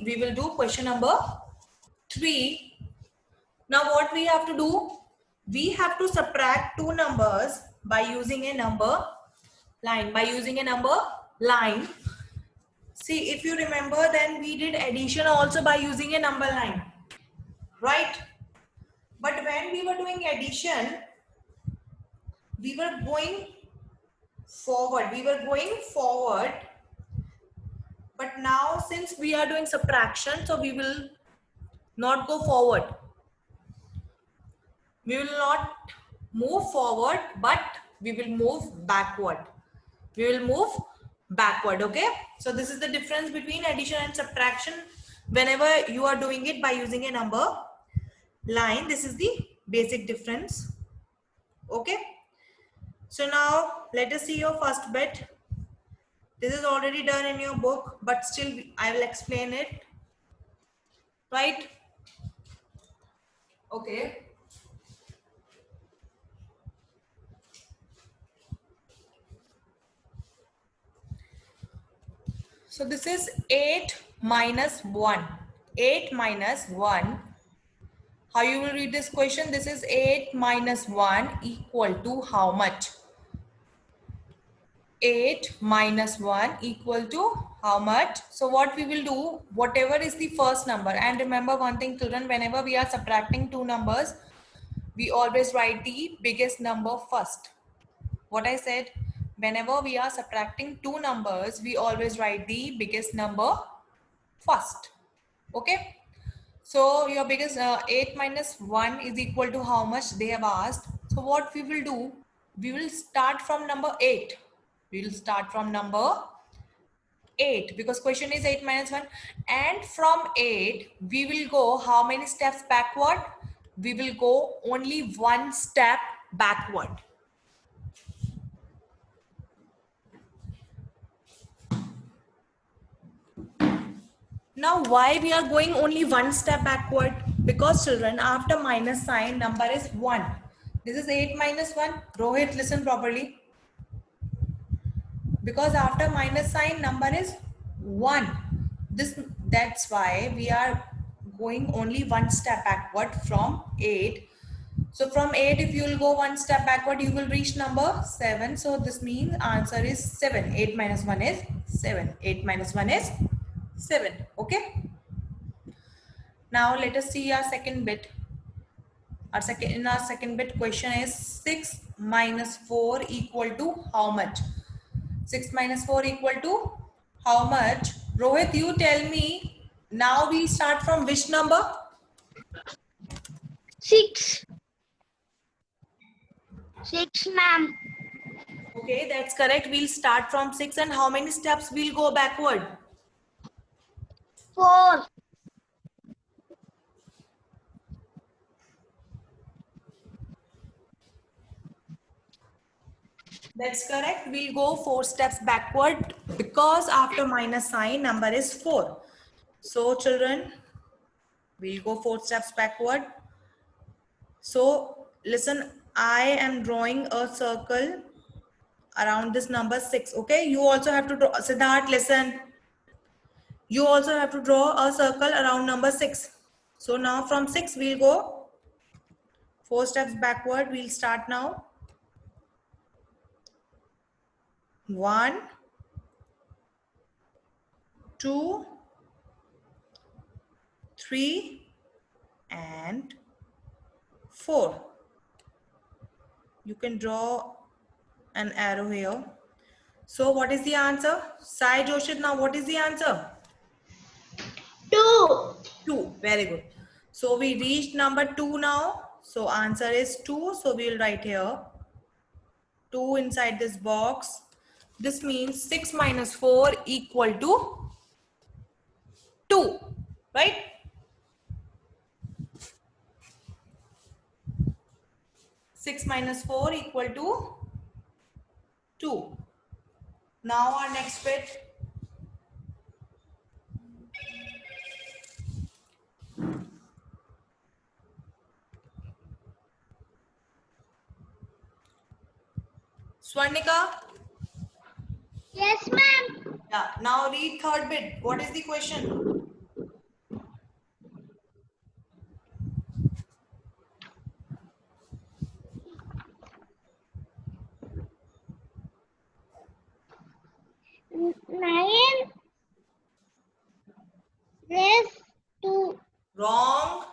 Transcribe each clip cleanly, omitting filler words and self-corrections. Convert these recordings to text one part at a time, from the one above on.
we will do question number 3. Now what we have to do? We have to subtract two numbers by using a number line. By using a number line. See, if you remember, then we did addition also by using a number line, right? But when we were doing addition, we were going forward. But now since we are doing subtraction, so we will not go forward. We will not move forward, but we will move backward. Okay? So this is the difference between addition and subtraction. Whenever you are doing it by using a number line, this is the basic difference. Okay? So now let us see your first bit. This is already done in your book, but still I will explain it. Right? Okay. So this is 8 minus 1. 8 minus 1. How you will read this question? This is 8 minus 1 equal to how much? 8 minus 1 equal to how much? So what we will do, whatever is the first number, and remember one thing children, whenever we are subtracting two numbers, we always write the biggest number first. What I said, whenever we are subtracting two numbers, we always write the biggest number first. Okay? So your biggest 8 minus 1 is equal to how much they have asked. So what we will do, we will start from number 8. We will start from number 8 because question is 8 minus 1. And from 8, we will go how many steps backward? We will go only one step backward. Now why we are going only one step backward? Because children, after minus sign, number is 1. This is 8 minus 1. Rohit, listen properly. Because after minus sign, number is 1. That's why we are going only one step backward from 8. So from 8, if you will go one step backward, you will reach number 7. So this means answer is 7. 8 minus 1 is 7. 8 minus 1 is 7. Okay. Now let us see our second bit. In our second bit question is 6 minus 4 equal to how much? 6 minus 4 equal to how much? Rohit, you tell me. Now we start from which number? 6. 6, ma'am. Okay, that's correct. We'll start from 6 and how many steps we'll go backward? 4. That's correct. We'll go 4 steps backward because after minus sign number is 4. So children, we'll go 4 steps backward. So listen, I am drawing a circle around this number 6. Okay, you also have to draw. Siddharth, listen. You also have to draw a circle around number 6. So now from 6 we'll go 4 steps backward. We'll start now. 1, 2, 3 and 4. You can draw an arrow here. So what is the answer? Sai Joshit, now what is the answer? 2. 2. Very good. So we reached number 2 now. So answer is 2. So we will write here 2 inside this box. This means 6 minus 4 equal to 2. Right? Six minus 4 equal to 2. Now our next bit. Swarnika? Yes, ma'am. Yeah. Now read third bit. What is the question? 9 less 2. Wrong.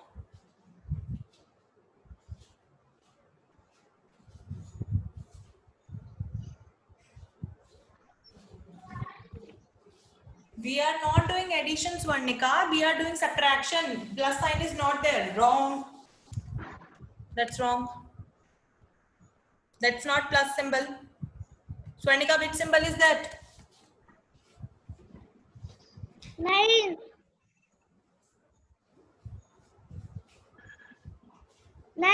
We are not doing addition, Swarnika. We are doing subtraction. Plus sign is not there. Wrong. That's wrong. That's not plus symbol. Swarnika, which symbol is that? 9. 9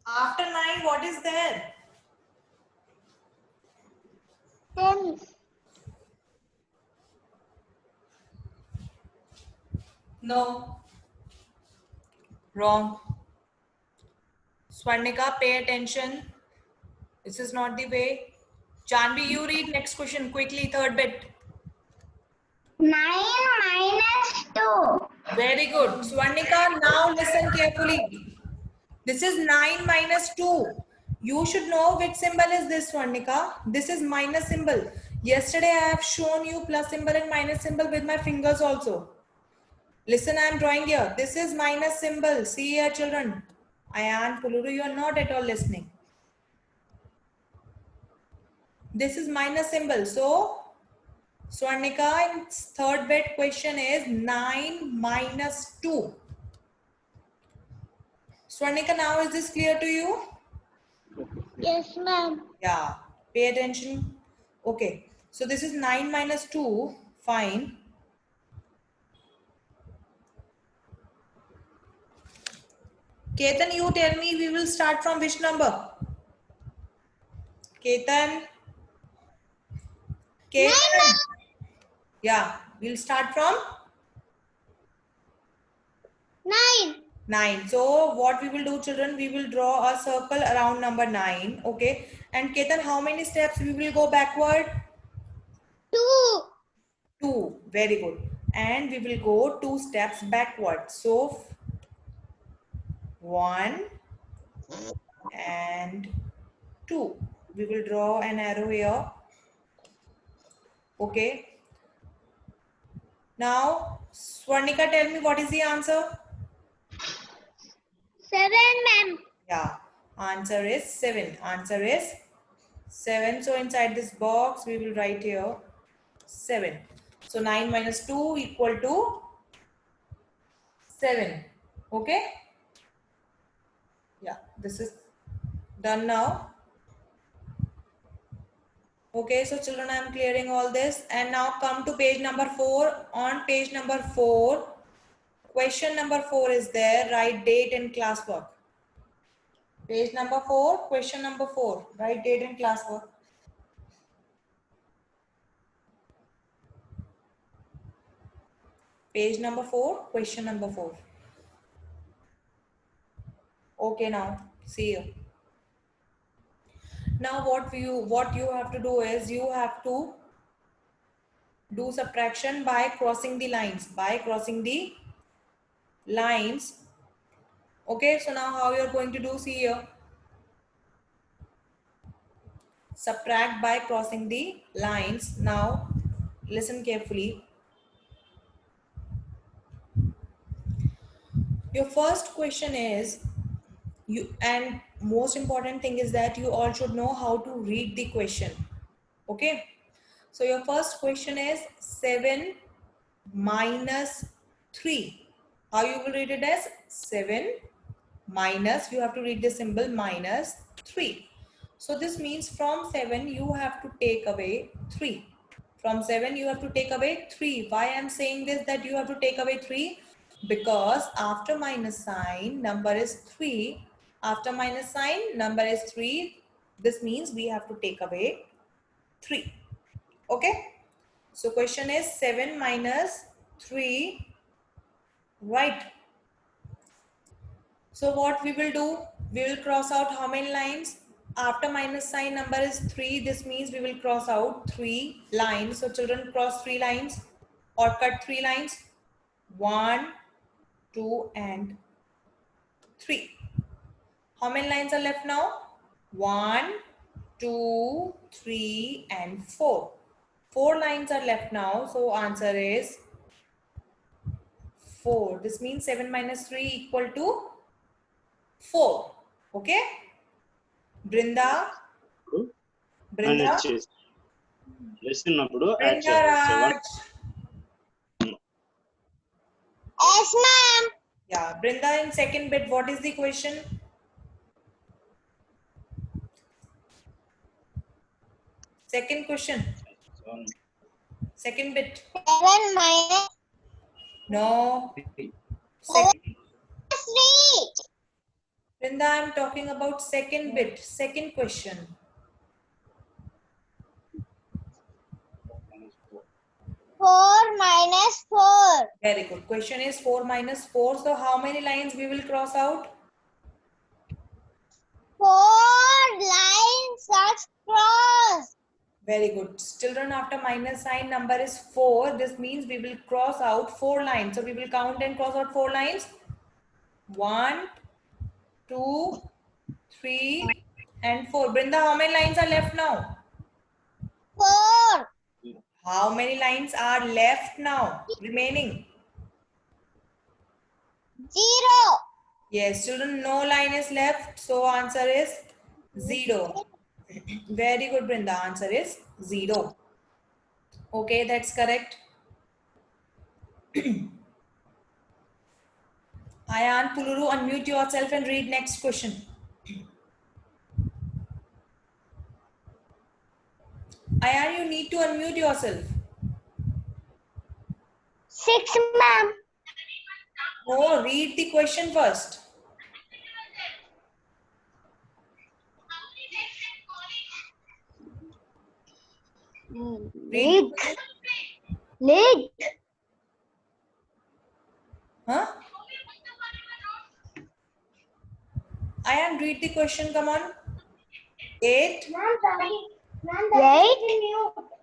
After 9, what is there? tens. No. Wrong. Swarnika, pay attention. This is not the way. Janvi, you read next question quickly, third bit. 9 minus 2. Very good. Swarnika, now listen carefully. This is 9 minus 2. You should know which symbol is this, Swarnika. This is minus symbol. Yesterday I have shown you plus symbol and minus symbol with my fingers also. Listen, I am drawing here. This is minus symbol. See here, children. Ayan, Puluru, you are not at all listening. This is minus symbol. So, Swarnika's third bit question is 9 minus 2. Swarnika, now is this clear to you? Yes, ma'am. Yeah, pay attention. Okay, so this is 9 minus 2. Fine. Ketan, you tell me we will start from which number? Ketan? Ketan? Yeah, we'll start from 9. 9. So what we will do, children, we will draw a circle around number 9. Okay. And Ketan, how many steps we will go backward? 2. 2. Very good. And we will go 2 steps backward. So 1 and 2. We will draw an arrow here. Okay. Now, Swarnika, tell me what is the answer? 7, ma'am. Yeah, answer is 7. Answer is 7. So inside this box, we will write here 7. So 9 minus 2 equal to 7. Okay? Yeah, this is done now. Okay, so children, I am clearing all this. And now come to page number 4. On page number 4, question number 4 is there. Write date and classwork. Page number 4, question number 4. Write date and classwork. Page number 4, question number 4. Okay, now see you. Now what you have to do is you have to do subtraction by crossing the lines. By crossing the lines. Okay, so now how you are going to do, see here. Subtract by crossing the lines. Now listen carefully. Your first question is, and most important thing is that you all should know how to read the question. Okay, so your first question is 7 minus 3. How you will read it as 7 minus, you have to read the symbol minus 3. So this means from 7 you have to take away 3. From 7 you have to take away 3. Why I am saying this, that you have to take away 3? Because after minus sign number is 3. After minus sign number is 3. This means we have to take away 3. Okay. So question is 7 minus 3. Right. So what we will do? We will cross out how many lines? After minus sign number is 3. This means we will cross out 3 lines. So children, cross 3 lines or cut 3 lines. 1, 2 and 3. How many lines are left now? 1, 2, 3 and 4. 4 lines are left now. So answer is 4. This means 7 minus 3 equal to 4. Okay? Brinda? అని Brinda? చేసి చేస్తున్నప్పుడు add Brinda చేయాలి 7. Raj. Yes, ma'am. Yeah, Brinda, in second bit, what is the question? Second question. Second bit. 7 minus No. Second. 3. Brinda, I'm talking about second bit. Second question. 4 minus 4. Very good. Question is 4 minus 4. So how many lines we will cross out? 4 lines are crossed. Very good. Children, after minus sign number is 4. This means we will cross out 4 lines. So we will count and cross out 4 lines. 1, 2, 3 and 4. Brinda, how many lines are left now? 4. How many lines are left now? Remaining. 0. Yes, children, no line is left. So answer is 0. Very good, Brinda. Answer is 0. Okay, that's correct. Ayan, Puluru, unmute yourself and read next question. Ayan, you need to unmute yourself. 6, ma'am. No, read the question first. Read. Leg. Huh? Ayan, read the question. Come on. 8. 8.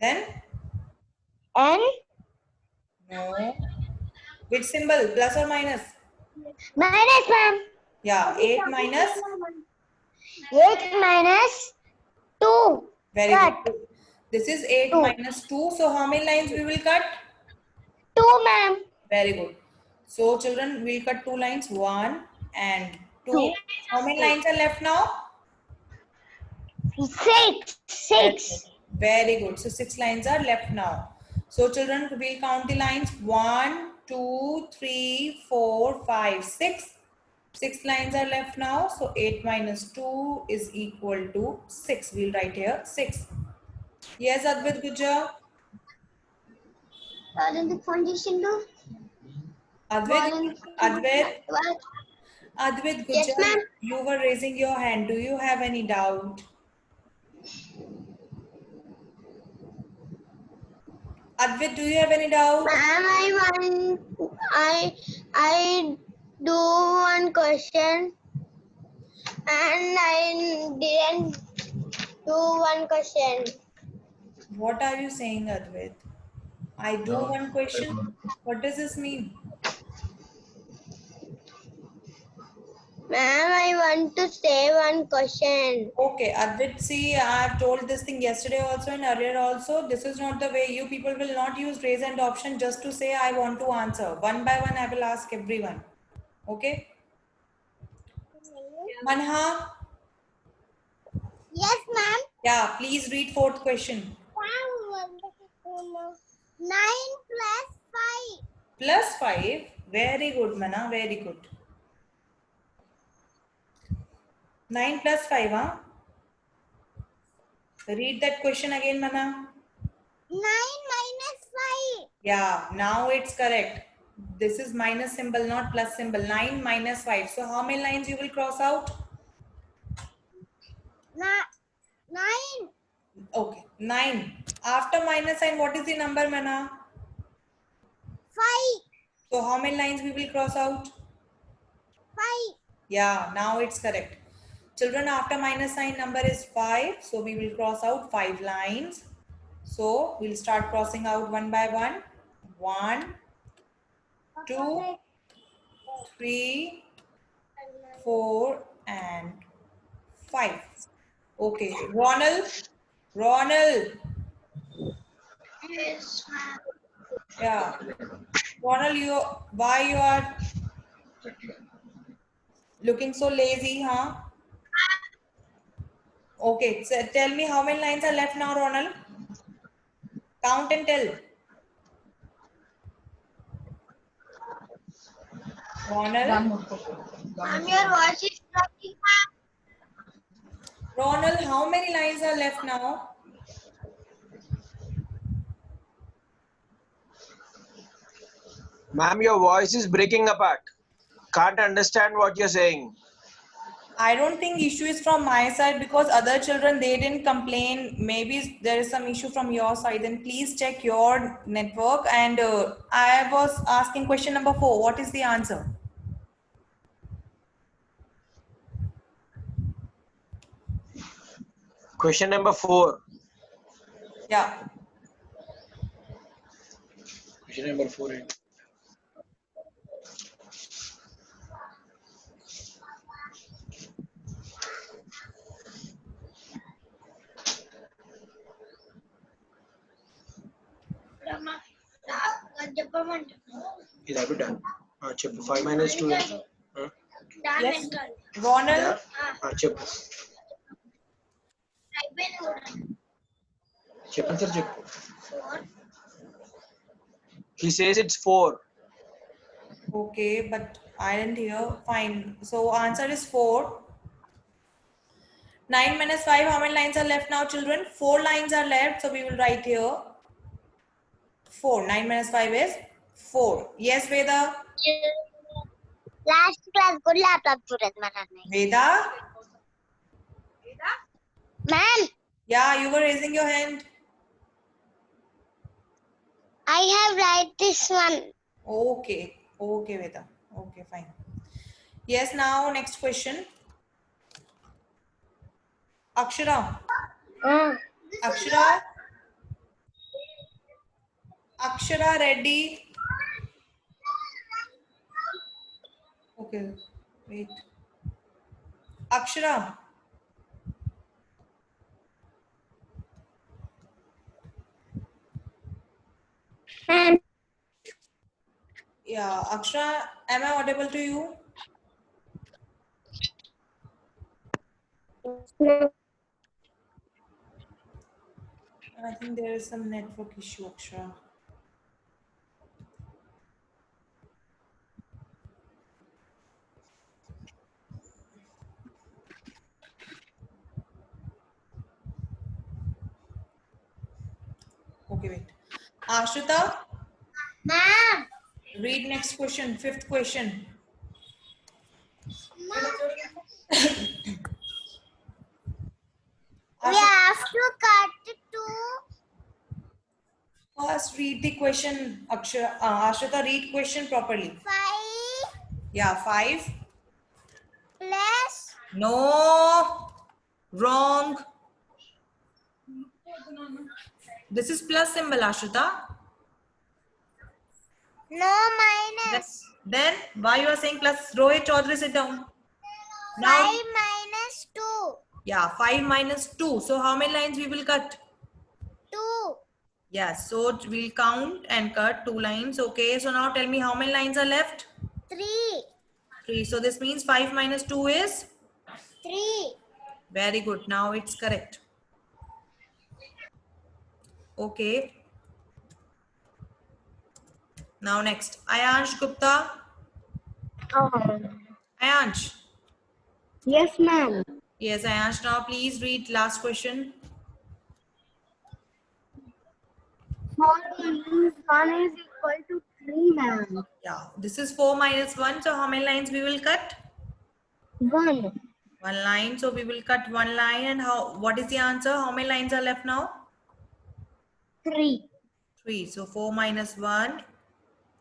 Then? N. No. Which symbol? Plus or minus? Minus, ma'am. Yeah, 8 minus. 8 minus 2. Very Cut. good. This is 8 2. minus 2. So how many lines we will cut? 2, ma'am. Very good. So children, we'll cut 2 lines. 1 and 2. 2. How many lines are left now? 6. 6. Very good. So 6 lines are left now. So children, we'll count the lines. 1, 2, 3, 4, 5, 6. 6 lines are left now. So 8 minus 2 is equal to 6. We'll write here 6. Yes, Advait, good job. What is the condition do? Advait, good Yes, job. ma'am. You were raising your hand. Do you have any doubt? Advait, do you have any doubt? Ma'am, I do one question and I didn't do one question. What are you saying, Advait? I do one question. What does this mean? Ma'am, I want to say one question. Okay, Advait, see, I have told this thing yesterday also and earlier also. This is not the way. You people will not use raise hand option just to say I want to answer. One by one, I will ask everyone. Okay? Manha? Yes, ma'am. Yeah, please read fourth question. 9 plus 5. Plus 5. Very good, Mana. Very good. 9 plus 5, huh? Read that question again, Mana. 9 minus 5. Yeah, now it's correct. This is minus symbol, not plus symbol. 9 minus 5. So how many lines you will cross out? 9. Okay, 9. After minus sign, what is the number, Mana? 5. So how many lines we will cross out? 5. Yeah, now it's correct. Children, after minus sign number is 5. So we will cross out 5 lines. So we'll start crossing out one by one. 1, 2, 3, 4 and 5. Okay, Ronald. Yeah. Ronald, why you are looking so lazy, huh? Okay, so tell me how many lines are left now, Ronald? Count and tell. Ronald? Ma'am, your voice is breaking. Ronald, how many lines are left now? Ma'am, your voice is breaking apart. Can't understand what you're saying. I don't think issue is from my side because other children, they didn't complain. Maybe there is some issue from your side. Then please check your network. And I was asking question number 4. What is the answer? Question number 4. Yeah. Question number 4. ఇది బిడ్డ చెప్పు 5 minus 2 ఎంత? Yes. Ronald? చెప్పు చెప్పండి sir చెప్పు. He says it's 4. Okay, but I didn't hear. Fine. So answer is 4. 9 minus 5. How many lines are left now, children? 4 lines are left. So we will write here 4. 9 minus 5 is 4. Yes, Veda? Last class good laptop student manane. Veda? Ma'am, Yeah, you were raising your hand. I have write this one. Okay. Okay, Veda. Okay, fine. Yes, now next question. Akshara. Akshara. Akshara, ready? Okay, wait. Akshara. Ma'am, Yeah, Akshara, am I audible to you? I think there is some network issue, Akshara. Okay, wait. Ashrita, ma'am, read next question, 5th question. we Ashrita, have to cut two. first read the question, Akshara. Ashrita, read question properly. 5 Yeah, 5. plus No, wrong. This is plus symbol, Ashrita. no minus. Then why you are saying plus? Rohit Chaudhary, sit down. Now, 5 minus 2. yeah, 5 minus 2. So how many lines we will cut? 2. Yes, so we'll count and cut 2 lines. Okay, so now tell me how many lines are left? 3. 3. So this means 5 minus 2 is? 3. Very good. Now it's correct. Okay. Now next. Ayansh Gupta. Ayansh. Yes, ma'am. Yes, Ayansh. Now please read last question. 4 minus 1 is equal to 3, ma'am. Yeah, this is 4 minus 1. So how many lines we will cut? 1. 1 line. So we will cut 1 line. And what is the answer? How many lines are left now? 3. 3. So 4 minus 1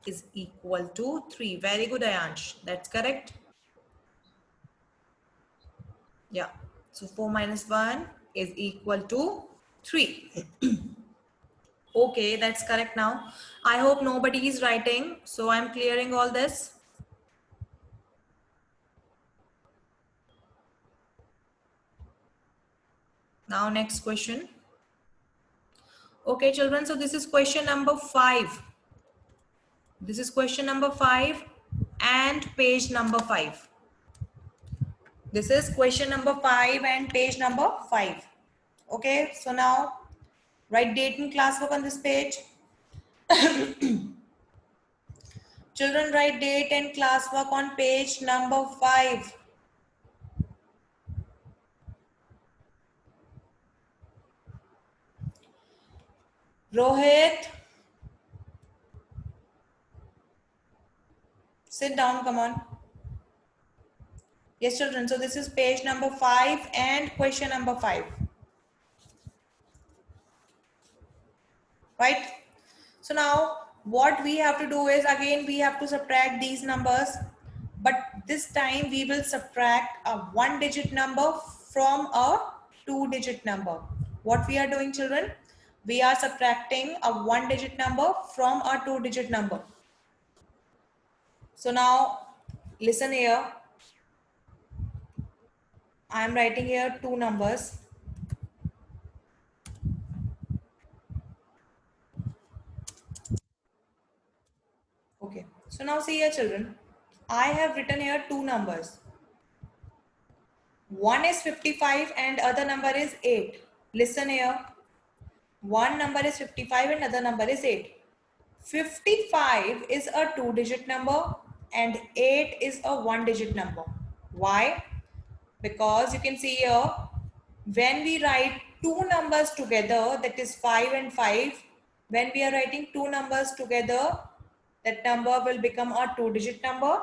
is equal to 3. Very good, Ayansh. That's correct. Yeah. So 4 minus 1 is equal to 3. Okay, that's correct now. I hope nobody is writing. So I'm clearing all this. Now next question. Okay, children, so this is question number 5. This is question number 5 and page number 5. This is question number 5 and page number 5. Okay, so now write date and classwork on this page. Children, write date and classwork on page number 5. Rohit, sit down, come on. Yes, children, so this is page number 5 and question number 5. Right? So now what we have to do is, again we have to subtract these numbers, but this time we will subtract a 1-digit number from a 2-digit number. What we are doing, children? We are subtracting a 1-digit number from a 2-digit number. So now listen here. I am writing here 2 numbers. Okay, so now see here, children, I have written here 2 numbers. One is 55 and other number is 8. Listen here. One number is 55 and other number is 8. 55 is a 2-digit number and 8 is a 1-digit number. Why? Because you can see here, when we write 2 numbers together, that is 5 and 5, when we are writing 2 numbers together, that number will become a 2-digit number.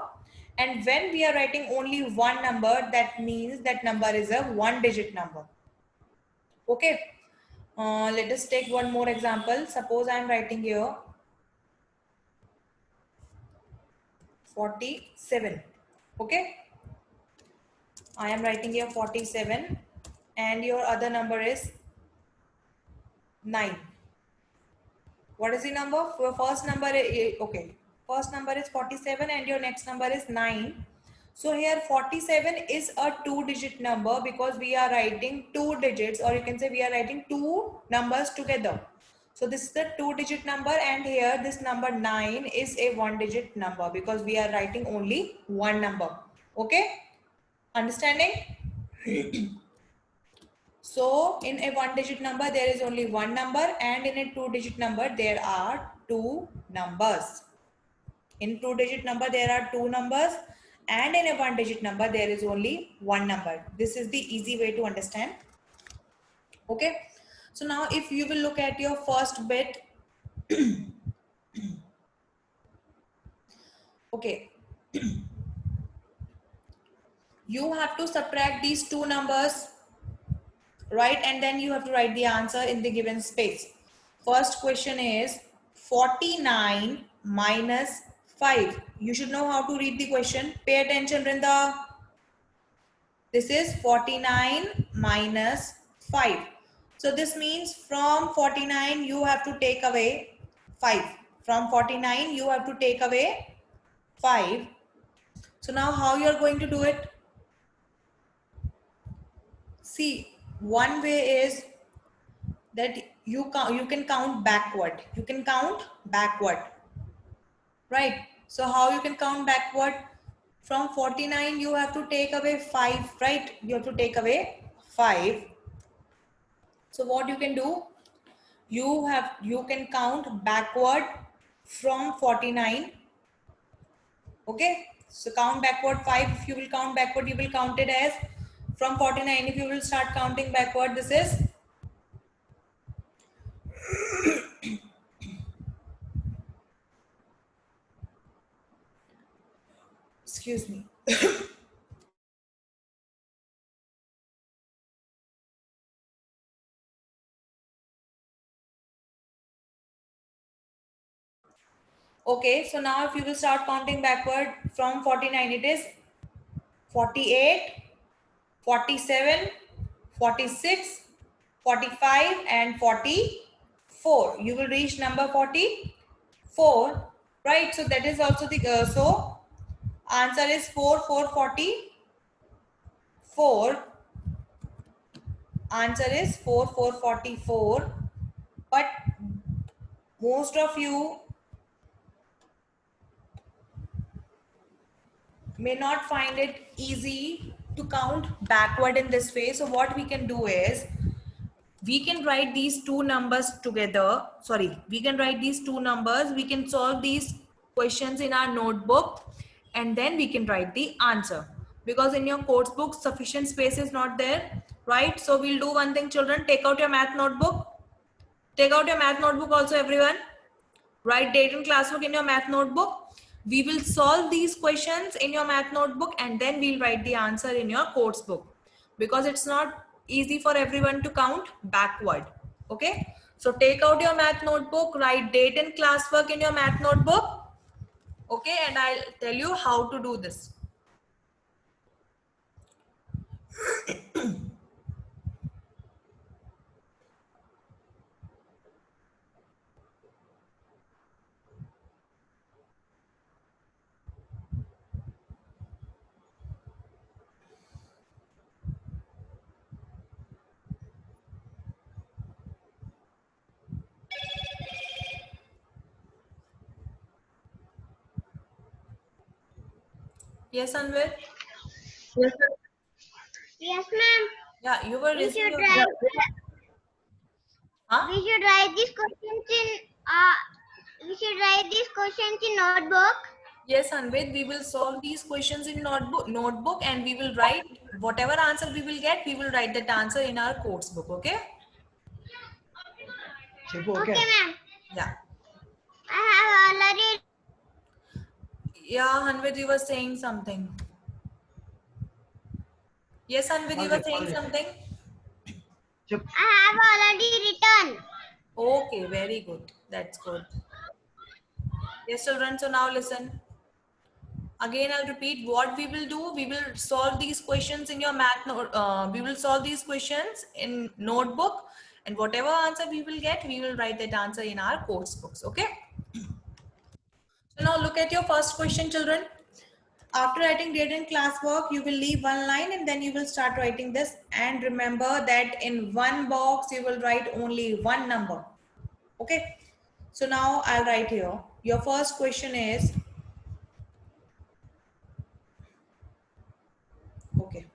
And when we are writing only one number, that means that number is a 1-digit number. Okay. Let us take one more example. Suppose I am writing here 47. Okay. I am writing here 47 and your other number is 9. What is the number? Your first number is, okay. First number is 47 and your next number is 9. So here 47 is a 2-digit number because we are writing 2 digits, or you can say we are writing 2 numbers together. So this is the 2-digit number, and here this number 9 is a 1-digit number because we are writing only one number. Okay? Understanding? So in a 1-digit number there is only one number, and in a 2-digit number there are 2 numbers. In 2-digit number there are 2 numbers, and in a 1-digit number there is only one number. This is the easy way to understand. Okay. So now if you will look at your first bit. Okay. You have to subtract these 2 numbers, right? And then you have to write the answer in the given space. First question is 49 minus 5. You should know how to read the question. Pay attention, Brinda. This is 49 minus 5. So this means from 49 you have to take away 5. From 49 you have to take away 5. So now how you are going to do it? See, one way is that you can count backward. You can count backward, right? So how you can count backward? From 49 you have to take away 5, right? You have to take away 5. So what you can do? You can count backward from 49. Okay, so count backward 5. If you will count backward, you will count it as from 49. If you will start counting backward, this is excuse me. Okay, so now if you will start counting backward from 49, it is 48, 47, 46, 45 and 44. You will reach number 44, right? So that is also the, so answer is 4, 44. Answer is 4, 44. But most of you may not find it easy to count backward in this way. So what we can do is, we can write these two numbers together. Sorry, we can write these two numbers. We can solve these questions in our notebook and then we can write the answer. Because in your course book, sufficient space is not there, right? So we'll do one thing, children. Take out your math notebook. Take out your math notebook also, everyone. Write date and classwork in your math notebook. We will solve these questions in your math notebook and then we'll write the answer in your course book, because it's not easy for everyone to count backward. Okay, so take out your math notebook, write date and classwork in your math notebook. Okay, and I'll tell you how to do this. Yes, Anvir? Yes, ma'am. Yeah, you were We raising should your write. Huh? We should write these questions in. We should write these questions in notebook. Yes, Anved, we will solve these questions in notebook and we will write whatever answer we will get, we will write that answer in our course book, okay? Okay, ma'am. Yeah. I have already. Yeah, Anved, you were saying something. Yes, Anved, you were saying something? I have already written. Okay, very good. That's good. Yes, children, so now listen. Again, I'll repeat what we will do. We will solve these questions in your math note. We will solve these questions in notebook, and whatever answer we will get, we will write that answer in our course books. Okay. So now look at your first question, children. After writing date and classwork, you will leave one line and then you will start writing this. And remember that in one box, you will write only one number. Okay. So now I'll write here. Your first question is, okay.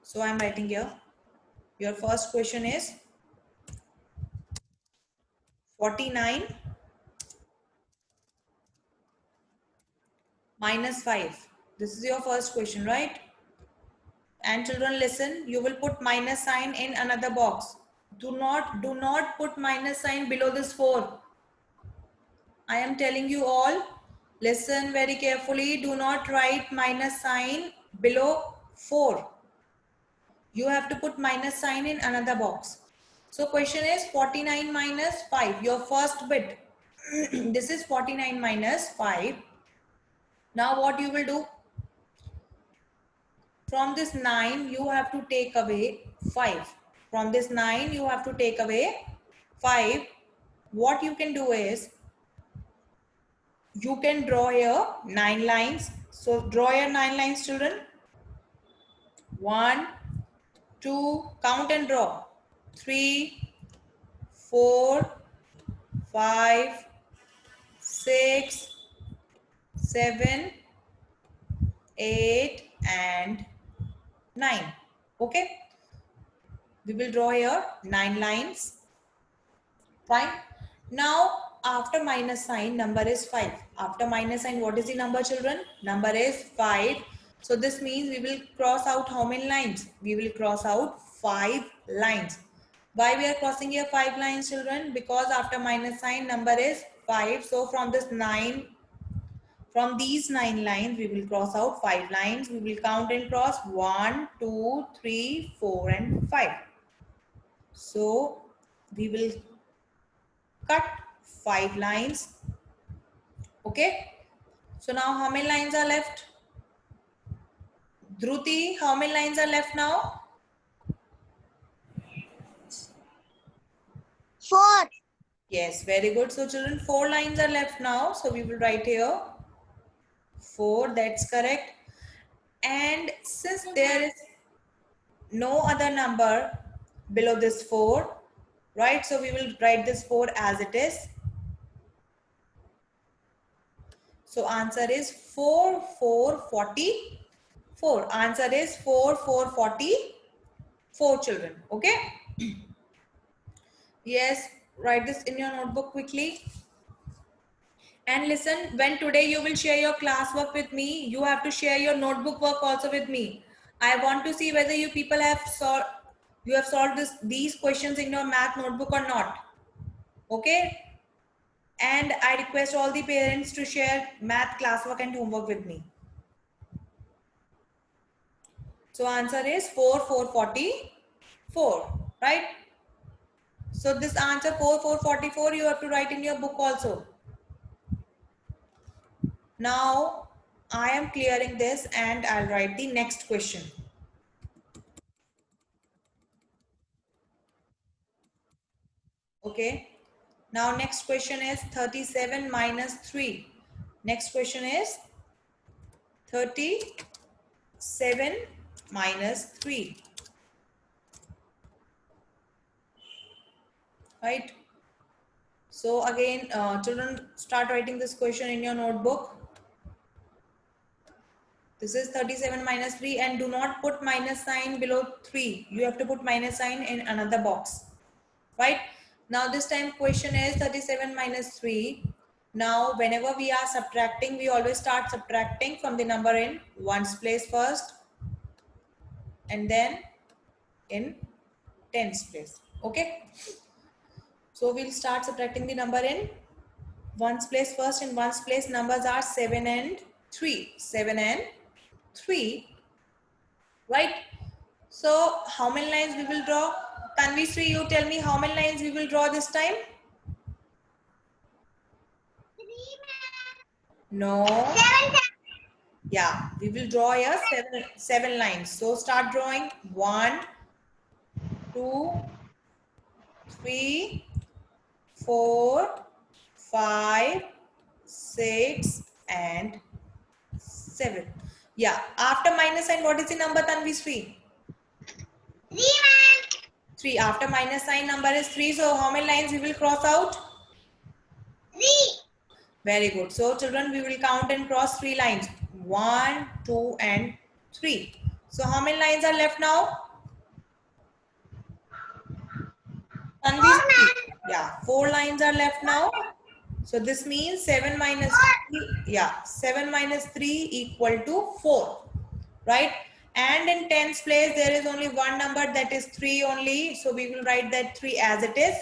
So I'm writing here. Your first question is 49 minus 5. This is your first question, right? And children, listen, you will put minus sign in another box. Do not put minus sign below this 4. I am telling you all, listen very carefully. Do not write minus sign below 4. You have to put minus sign in another box. So question is 49 minus 5, your first bit. This is 49 minus 5. Now what you will do? From this 9, you have to take away 5. From this 9, you have to take away 5. What you can do is, you can draw here 9 lines. So draw your 9 lines, children. 1, 2, count and draw. 3, 4, 5, 6, 7, 8, and 9. Okay. We will draw here 9 lines. Fine. Now, after minus sign, number is 5. After minus sign, what is the number, children? Number is 5. So this means we will cross out how many lines? We will cross out 5 lines. Why we are crossing here 5 lines, children? Because after minus sign, number is 5. So from this 9, from these 9 lines, we will cross out 5 lines. We will count and cross 1, 2, 3, 4, and 5. So we will cut 5 lines. Okay. So now how many lines are left? Dhruti, how many lines are left now? 4. Yes, very good. So children, 4 lines are left now. So we will write here 4. That's correct. And since there is no other number below this 4, right? So we will write this 4 as it is. So answer is 4, 4, 44. Answer is 4, 4, 44 children. Okay. Yes, write this in your notebook quickly. And listen, when today you will share your classwork with me, you have to share your notebook work also with me. I want to see whether you people have solved these questions in your math notebook or not. Okay. And I request all the parents to share math classwork and homework with me. So answer is 4, 4, 44, right? So this answer 4, 4, 44 you have to write in your book also. Now I am clearing this and I'll write the next question. Okay. Now next question is 37 minus 3. Next question is 37 minus 3. Right. So again, children, start writing this question in your notebook. This is 37 minus 3 and do not put minus sign below 3. You have to put minus sign in another box. Right. Now this time question is 37 minus 3. Now whenever we are subtracting, we always start subtracting from the number in ones place first and then in tens place. Okay. So we'll start subtracting the number in ones place first. In ones place numbers are 7 and 3. 7 and 3. Right. So how many lines we will draw? Tanvisri, you tell me how many lines we will draw this time? No. 7. Yeah, we will draw here seven lines. So start drawing. 1, 2, 3, 4, 5, 6, and 7. Yeah. After minus sign, what is the number, Tanvisri? 3. 3. After minus sign, number is 3. So how many lines we will cross out? 3. Very good. So children, we will count and cross 3 lines. 1, 2, and 3. So how many lines are left now? Tanvi, yeah, 4 lines are left now. So this means 7 minus 3, yeah, 7 minus 3 equal to 4, right? And in tens place, there is only one number, that is 3 only. So we will write that 3 as it is.